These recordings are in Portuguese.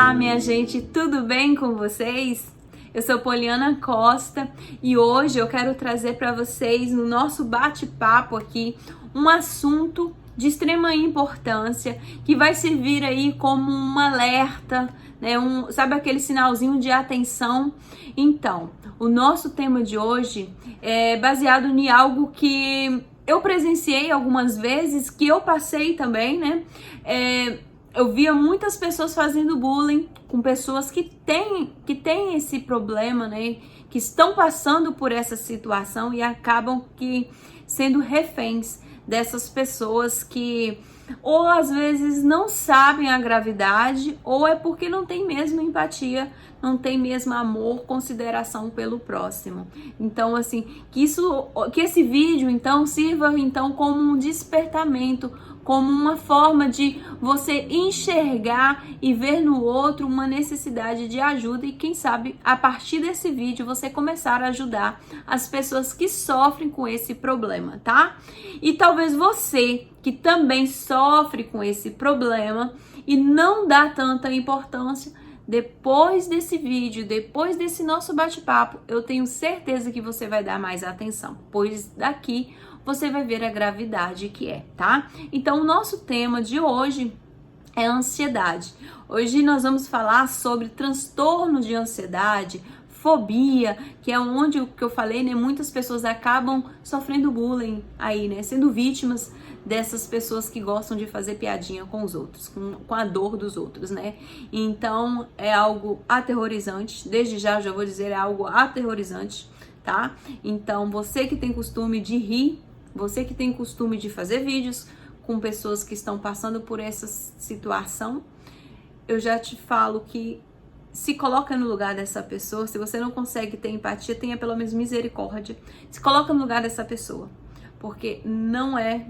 Olá, minha gente, tudo bem com vocês? Eu sou Poliana Costa e hoje eu quero trazer para vocês no nosso bate-papo aqui um assunto de extrema importância que vai servir aí como um alerta, né? Sabe aquele sinalzinho de atenção? Então, o nosso tema de hoje é baseado em algo que eu presenciei algumas vezes, que eu passei também, né? Eu via muitas pessoas fazendo bullying com pessoas que têm esse problema, né? Que estão passando por essa situação e acabam sendo reféns dessas pessoas que ou às vezes não sabem a gravidade ou é porque não tem mesmo empatia, não tem mesmo amor, consideração pelo próximo. Então, assim, que esse vídeo então sirva então como um despertamento, como uma forma de você enxergar e ver no outro uma necessidade de ajuda e quem sabe a partir desse vídeo você começar a ajudar as pessoas que sofrem com esse problema, tá? E talvez você que também sofre com esse problema e não dá tanta importância, depois desse vídeo, depois desse nosso bate-papo, eu tenho certeza que você vai dar mais atenção, pois daqui você vai ver a gravidade que é, tá? Então, o nosso tema de hoje é ansiedade. Hoje nós vamos falar sobre transtorno de ansiedade, fobia, que é onde o que eu falei, né? Muitas pessoas acabam sofrendo bullying aí, né? Sendo vítimas dessas pessoas que gostam de fazer piadinha com os outros, com a dor dos outros, né? Então, é algo aterrorizante. Desde já vou dizer, é algo aterrorizante, tá? Então, você que tem costume de rir, você que tem costume de fazer vídeos com pessoas que estão passando por essa situação, eu já te falo que se coloca no lugar dessa pessoa. Se você não consegue ter empatia, tenha pelo menos misericórdia. Se coloca no lugar dessa pessoa, porque não é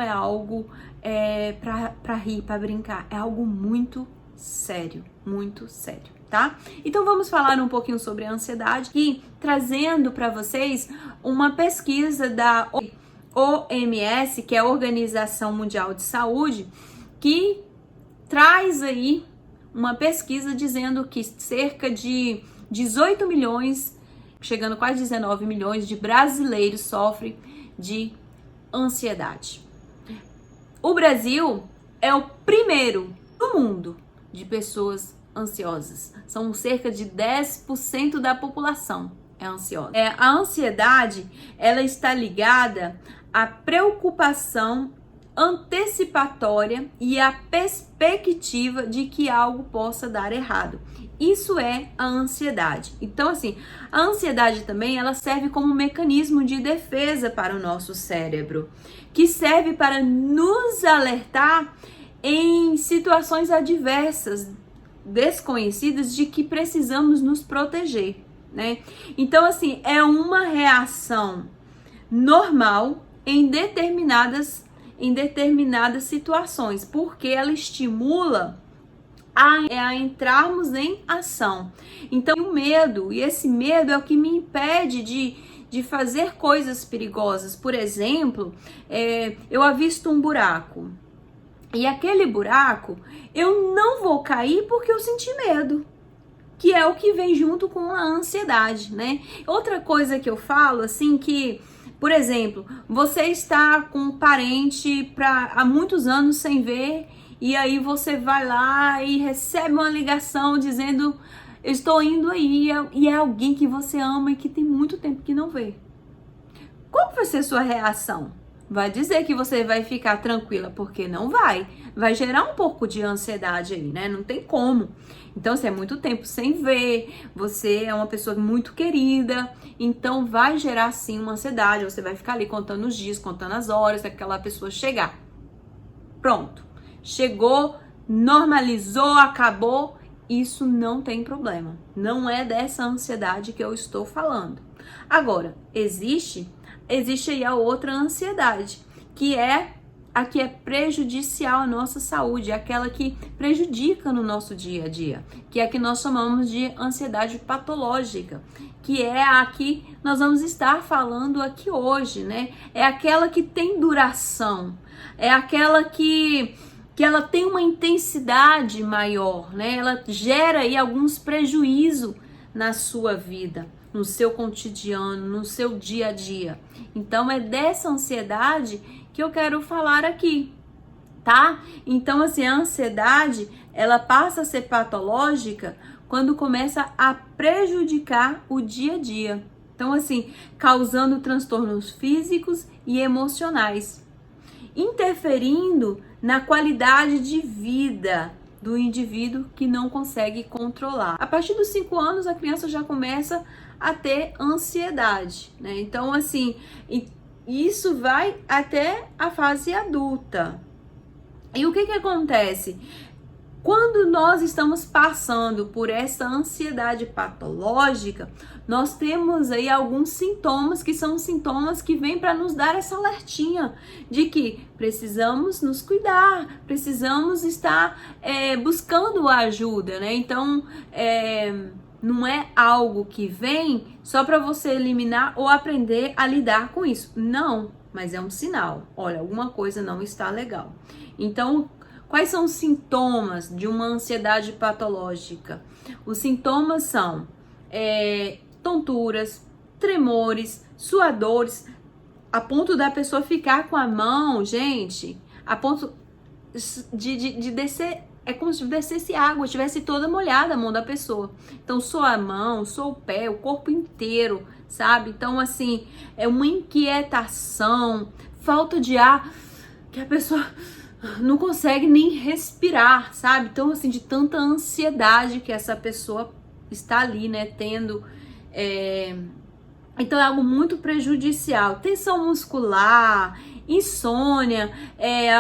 algo pra rir, pra brincar, é algo muito sério, tá? Então vamos falar um pouquinho sobre a ansiedade e trazendo para vocês uma pesquisa da OMS, que é a Organização Mundial de Saúde, que traz aí uma pesquisa dizendo que cerca de 18 milhões, chegando quase 19 milhões de brasileiros sofrem de ansiedade. O Brasil é o primeiro do mundo de pessoas ansiosas. São cerca de 10% da população é ansiosa. A ansiedade, ela está ligada à preocupação antecipatória e à perspectiva de que algo possa dar errado. Isso é a ansiedade. Então, assim, a ansiedade também, ela serve como um mecanismo de defesa para o nosso cérebro, que serve para nos alertar em situações adversas, desconhecidas, de que precisamos nos proteger, né? Então, assim, é uma reação normal em determinadas situações, porque ela estimula a entrarmos em ação. Então, o medo, e esse medo é o que me impede de fazer coisas perigosas. Por exemplo, eu avisto um buraco, e aquele buraco eu não vou cair porque eu senti medo, que é o que vem junto com a ansiedade, né? Outra coisa que eu falo, assim, que, por exemplo, você está com um parente há muitos anos sem ver, e aí você vai lá e recebe uma ligação dizendo, eu estou indo aí, e é alguém que você ama e que tem muito tempo que não vê. Qual vai ser a sua reação? Vai dizer que você vai ficar tranquila, porque não vai. Vai gerar um pouco de ansiedade aí, né? Não tem como. Então, se é muito tempo sem ver, você é uma pessoa muito querida, então vai gerar sim uma ansiedade. Você vai ficar ali contando os dias, contando as horas, até aquela pessoa chegar. Pronto. Chegou, normalizou, acabou. Isso não tem problema. Não é dessa ansiedade que eu estou falando. Agora, existe aí a outra ansiedade, que é a que é prejudicial à nossa saúde, aquela que prejudica no nosso dia a dia, que é a que nós chamamos de ansiedade patológica, que é a que nós vamos estar falando aqui hoje, né? É aquela que tem duração, é aquela que que ela tem uma intensidade maior, né? Ela gera aí alguns prejuízos na sua vida, no seu cotidiano, no seu dia a dia. Então é dessa ansiedade que eu quero falar aqui, tá? Então assim, a ansiedade, ela passa a ser patológica quando começa a prejudicar o dia a dia. Então assim, causando transtornos físicos e emocionais, interferindo na qualidade de vida do indivíduo que não consegue controlar. A partir dos 5 anos, a criança já começa a ter ansiedade, né? Então, assim, isso vai até a fase adulta. E o que acontece? Quando nós estamos passando por essa ansiedade patológica, nós temos aí alguns sintomas que são sintomas que vêm para nos dar essa alertinha de que precisamos nos cuidar, precisamos estar buscando ajuda, né? Então, não é algo que vem só para você eliminar ou aprender a lidar com isso. Não, mas é um sinal. Olha, alguma coisa não está legal. Então, quais são os sintomas de uma ansiedade patológica? Os sintomas são tonturas, tremores, suadores, a ponto da pessoa ficar com a mão, gente, a ponto de descer, é como se descesse água, estivesse toda molhada a mão da pessoa. Então, soa a mão, soa o pé, o corpo inteiro, sabe? Então, assim, é uma inquietação, falta de ar, que a pessoa não consegue nem respirar, sabe? Então, assim, de tanta ansiedade que essa pessoa está ali, né, tendo. Então, é algo muito prejudicial. Tensão muscular, insônia,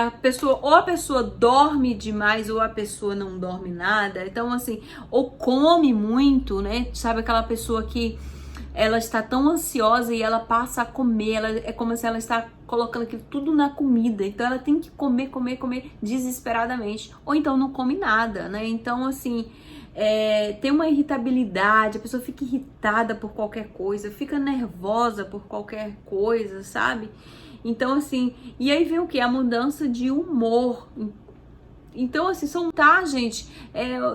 a pessoa dorme demais ou a pessoa não dorme nada. Então, assim, ou come muito, né? Sabe aquela pessoa que ela está tão ansiosa e ela passa a comer, é como se ela está colocando aquilo tudo na comida, então ela tem que comer desesperadamente, ou então não come nada, né? Então, assim, tem uma irritabilidade, a pessoa fica irritada por qualquer coisa, fica nervosa por qualquer coisa, sabe? Então, assim, e aí vem o que? A mudança de humor. Então, assim, gente,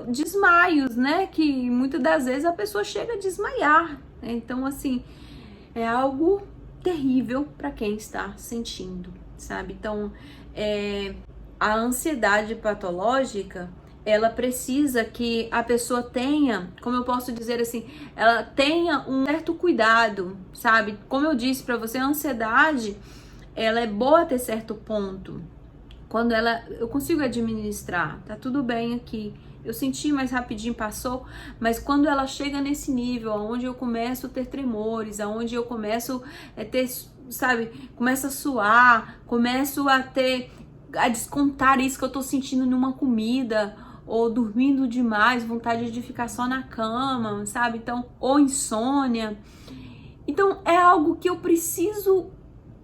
desmaios, né? Que muitas das vezes a pessoa chega a desmaiar. Então, assim, é algo terrível para quem está sentindo, sabe? Então, a ansiedade patológica, ela precisa que a pessoa tenha, como eu posso dizer assim, ela tenha um certo cuidado, sabe? Como eu disse para você, a ansiedade, ela é boa até certo ponto. Quando eu consigo administrar, tá tudo bem aqui. Eu senti, mais rapidinho passou, mas quando ela chega nesse nível, onde eu começo a ter tremores, onde eu começo a ter, sabe, começo a suar, começo a descontar isso que eu tô sentindo numa comida, ou dormindo demais, vontade de ficar só na cama, sabe? Então, ou insônia. Então, é algo que eu preciso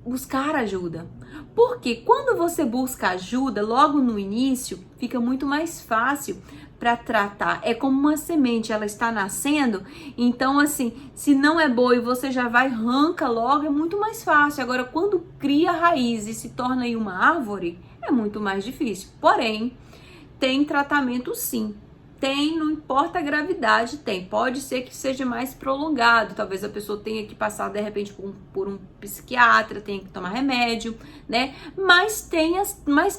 buscar ajuda. Porque quando você busca ajuda logo no início, fica muito mais fácil para tratar. É como uma semente, ela está nascendo, então assim, se não é boa e você já vai arranca logo, é muito mais fácil. Agora, quando cria raiz e se torna aí uma árvore, é muito mais difícil. Porém, tem tratamento sim. Tem, não importa a gravidade, tem. Pode ser que seja mais prolongado. Talvez a pessoa tenha que passar, de repente, por um psiquiatra, tenha que tomar remédio, né? Mas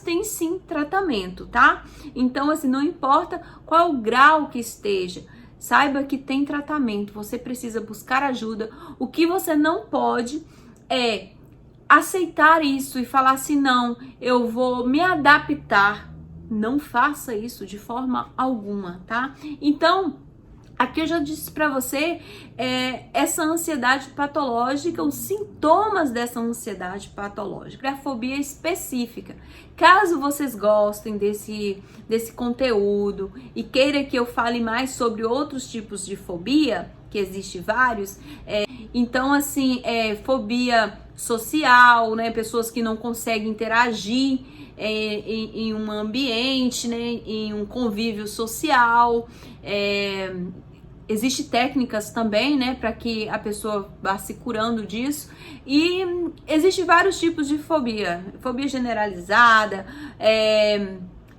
tem sim tratamento, tá? Então, assim, não importa qual o grau que esteja, saiba que tem tratamento. Você precisa buscar ajuda. O que você não pode é aceitar isso e falar assim, não, eu vou me adaptar. Não faça isso de forma alguma, tá? Então, aqui eu já disse pra você essa ansiedade patológica, os sintomas dessa ansiedade patológica, a fobia específica. Caso vocês gostem desse conteúdo e queira que eu fale mais sobre outros tipos de fobia, que existe vários, então assim, fobia social, né? Pessoas que não conseguem interagir em um ambiente, né? Em um convívio social. Existem técnicas também, né, para que a pessoa vá se curando disso. E existem vários tipos de fobia. Fobia generalizada,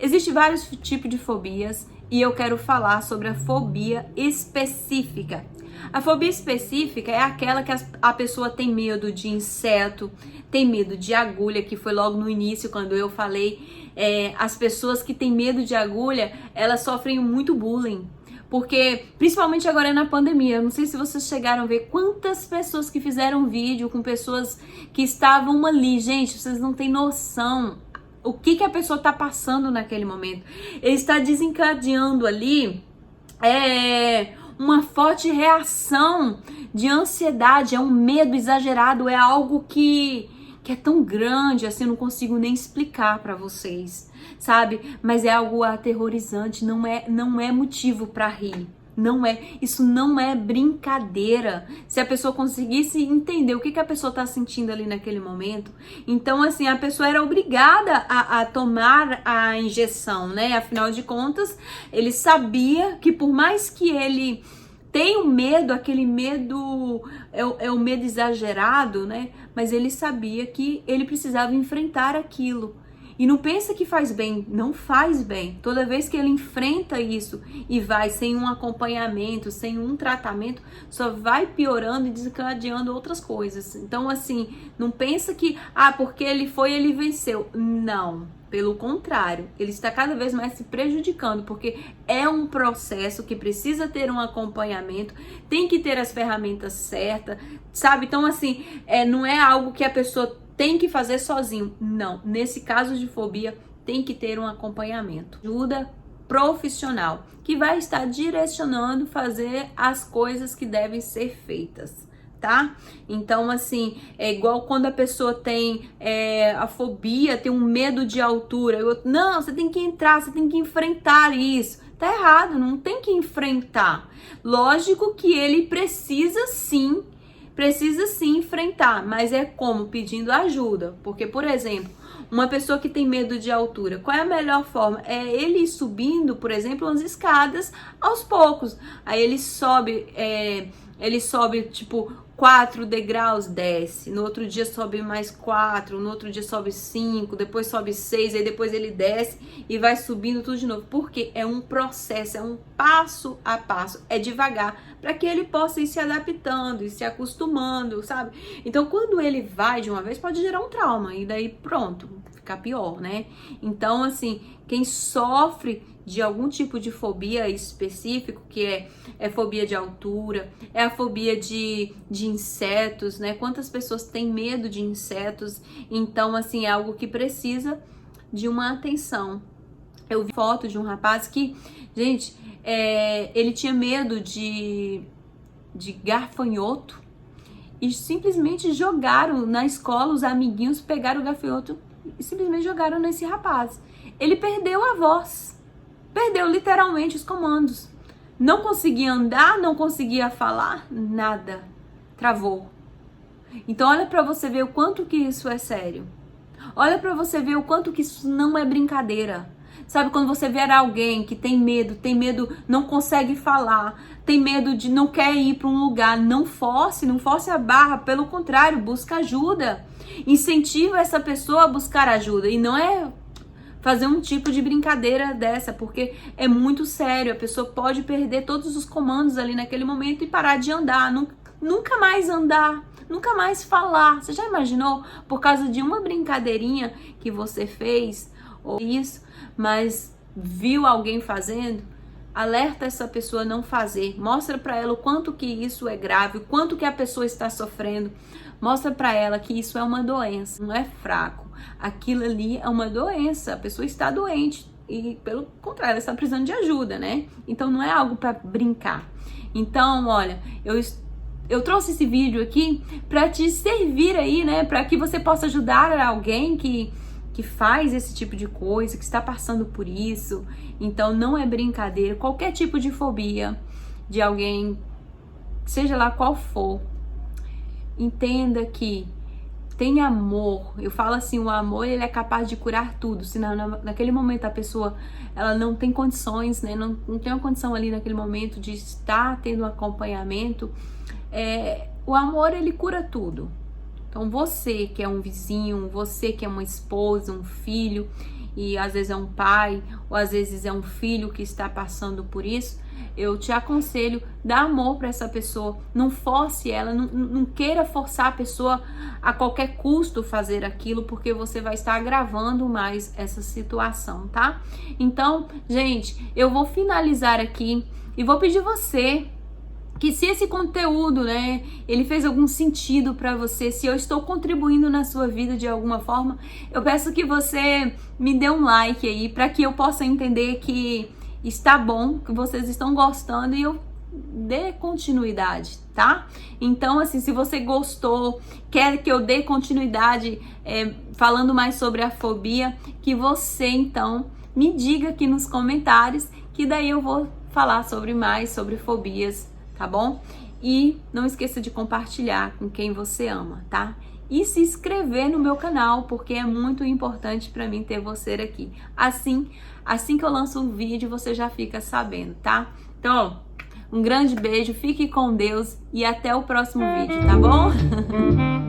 Existem vários tipos de fobias e eu quero falar sobre a fobia específica. A fobia específica é aquela que a pessoa tem medo de inseto, tem medo de agulha, que foi logo no início quando eu falei. As pessoas que têm medo de agulha, elas sofrem muito bullying. Porque, principalmente agora na pandemia, eu não sei se vocês chegaram a ver quantas pessoas que fizeram vídeo com pessoas que estavam ali. Gente, vocês não têm noção o que a pessoa está passando naquele momento. Ele está desencadeando ali uma forte reação de ansiedade, é um medo exagerado, é algo que é tão grande, assim, eu não consigo nem explicar para vocês, sabe? Mas é algo aterrorizante, não é motivo para rir. Isso não é brincadeira. Se a pessoa conseguisse entender o que a pessoa tá sentindo ali naquele momento, então assim, a pessoa era obrigada a tomar a injeção, né? Afinal de contas, ele sabia que por mais que ele tenha um medo, aquele medo é um medo exagerado, né? Mas ele sabia que ele precisava enfrentar aquilo. E não pensa que faz bem, não faz bem. Toda vez que ele enfrenta isso e vai sem um acompanhamento, sem um tratamento, só vai piorando e desencadeando outras coisas. Então, assim, não pensa que, porque ele venceu. Não, pelo contrário, ele está cada vez mais se prejudicando, porque é um processo que precisa ter um acompanhamento, tem que ter as ferramentas certas, sabe? Então, assim, não é algo que a pessoa tem que fazer sozinho. Não, nesse caso de fobia tem que ter um acompanhamento. Ajuda profissional que vai estar direcionando fazer as coisas que devem ser feitas, tá? Então, assim, é igual quando a pessoa tem a fobia, tem um medo de altura. Não, você tem que entrar, você tem que enfrentar isso. Tá errado, não tem que enfrentar. Lógico que ele precisa sim enfrentar, mas é como? Pedindo ajuda. Porque, por exemplo, uma pessoa que tem medo de altura, qual é a melhor forma? É ele ir subindo, por exemplo, umas escadas aos poucos. Aí ele sobe tipo 4 degraus, desce. No outro dia sobe mais 4, no outro dia sobe 5, depois sobe 6, aí depois ele desce e vai subindo tudo de novo. Porque é um processo, é um passo a passo, é devagar, para que ele possa ir se adaptando e se acostumando, sabe? Então, quando ele vai de uma vez, pode gerar um trauma e daí pronto, ficar pior, né? Então, assim, quem sofre de algum tipo de fobia específico, que é fobia de altura, é a fobia de insetos, né? Quantas pessoas têm medo de insetos? Então, assim, é algo que precisa de uma atenção. Eu vi foto de um rapaz que, gente, ele tinha medo de gafanhoto e simplesmente jogaram na escola, os amiguinhos pegaram o gafanhoto e simplesmente jogaram nesse rapaz. Ele perdeu a voz. Perdeu literalmente os comandos. Não conseguia andar, não conseguia falar, nada. Travou. Então olha pra você ver o quanto que isso é sério. Olha pra você ver o quanto que isso não é brincadeira. Sabe, quando você ver alguém que tem medo, não consegue falar, tem medo de não quer ir para um lugar, não force a barra, pelo contrário, busca ajuda. Incentiva essa pessoa a buscar ajuda e não é fazer um tipo de brincadeira dessa, porque é muito sério, a pessoa pode perder todos os comandos ali naquele momento e parar de andar, nunca mais andar, nunca mais falar. Você já imaginou? Por causa de uma brincadeirinha que você fez, ou isso, mas viu alguém fazendo? Alerta essa pessoa a não fazer, mostra para ela o quanto que isso é grave, o quanto que a pessoa está sofrendo, mostra para ela que isso é uma doença, não é fraco. Aquilo ali é uma doença, a pessoa está doente e, pelo contrário, ela está precisando de ajuda, né? Então não é algo para brincar. Então, olha, eu trouxe esse vídeo aqui para te servir aí, né? Para que você possa ajudar alguém que faz esse tipo de coisa, que está passando por isso. Então não é brincadeira. Qualquer tipo de fobia de alguém, seja lá qual for, entenda que tem amor. Eu falo assim, o amor, ele é capaz de curar tudo. Se naquele momento a pessoa, ela não tem condições, né? Não tem uma condição ali naquele momento de estar tendo um acompanhamento, o amor, ele cura tudo. Então você que é um vizinho, você que é uma esposa, um filho, e às vezes é um pai, ou às vezes é um filho que está passando por isso, eu te aconselho, dá amor para essa pessoa, não force ela, não queira forçar a pessoa a qualquer custo fazer aquilo, porque você vai estar agravando mais essa situação, tá? Então, gente, eu vou finalizar aqui e vou pedir você que, se esse conteúdo, né, ele fez algum sentido para você, se eu estou contribuindo na sua vida de alguma forma, eu peço que você me dê um like aí, para que eu possa entender que está bom, que vocês estão gostando e eu dê continuidade, tá? Então, assim, se você gostou, quer que eu dê continuidade falando mais sobre a fobia, que você, então, me diga aqui nos comentários, que daí eu vou falar sobre fobias, tá bom? E não esqueça de compartilhar com quem você ama, tá? E se inscrever no meu canal, porque é muito importante para mim ter você aqui. Assim que eu lanço um vídeo, você já fica sabendo, tá? Então, um grande beijo, fique com Deus e até o próximo vídeo, tá bom?